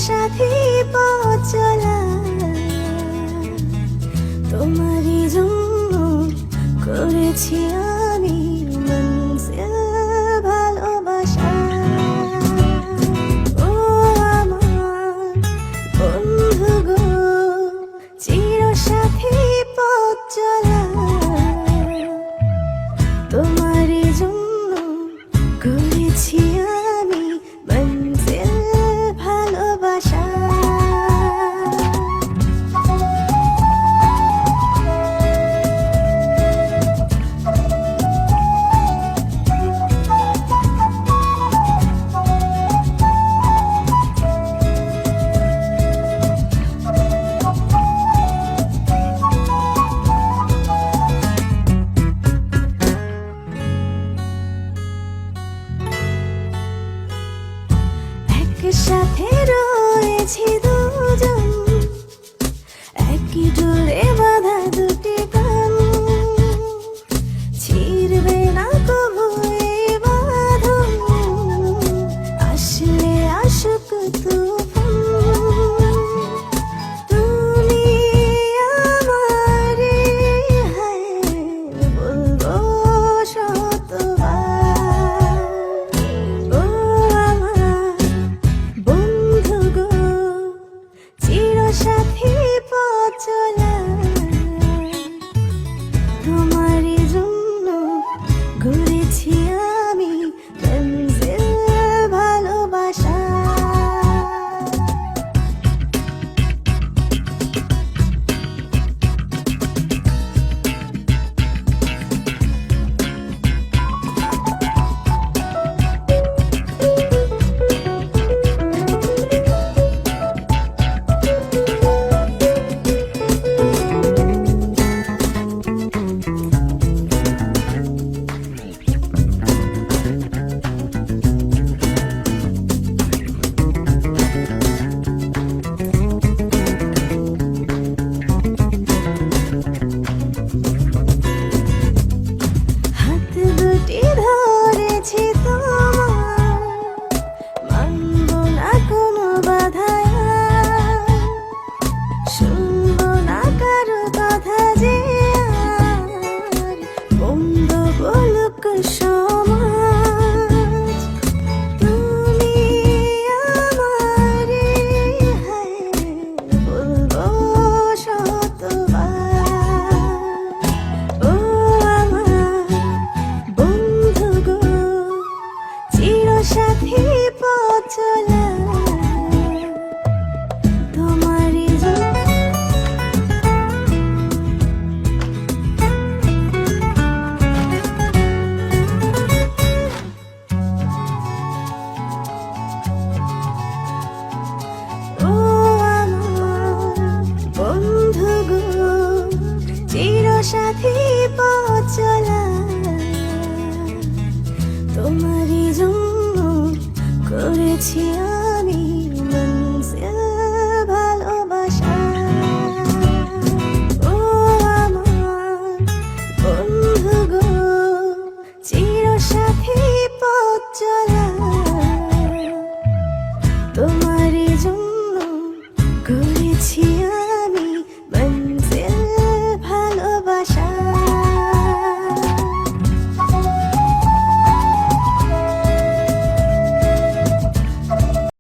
চিরসাথী পথ চলা তোমারই জন্য করেছি আমি মনজিল ভালোবাসা। ও আমার বন্ধু গো, চিরসাথী পথ চলা তোমারই জন্য করেছি আমি মনজিল ভালোবাসা। একসাথে রয়েছি দুজন, একই ডোরে বাঁধা দুটি প্রাণ, ছিড়বে না কবু এই বাঁধন, আসলে আসুক তুফান। তুমি আমারে হায় বলবো শতবার। ও আমার বন্ধু গো, চিরসাথী পথ চলা তোমারই জন্য ঘুরেছি আমি মনজিল ভালোবাসা। হাত দুটি ধরেছি তোমার, মানব না কোনো বাধায়, শুনবো না কারো কথা যে আর বন্ধ বলুক সমাজ। তুমি আমারে হায় বলবো শতবার। ও আমার বন্ধু গো, চিরসাথী পথ চলা তোমারই জন্য। ও আমার বন্ধু গো, চিরসাথী পথ চলা তোমারই জন্য করেছি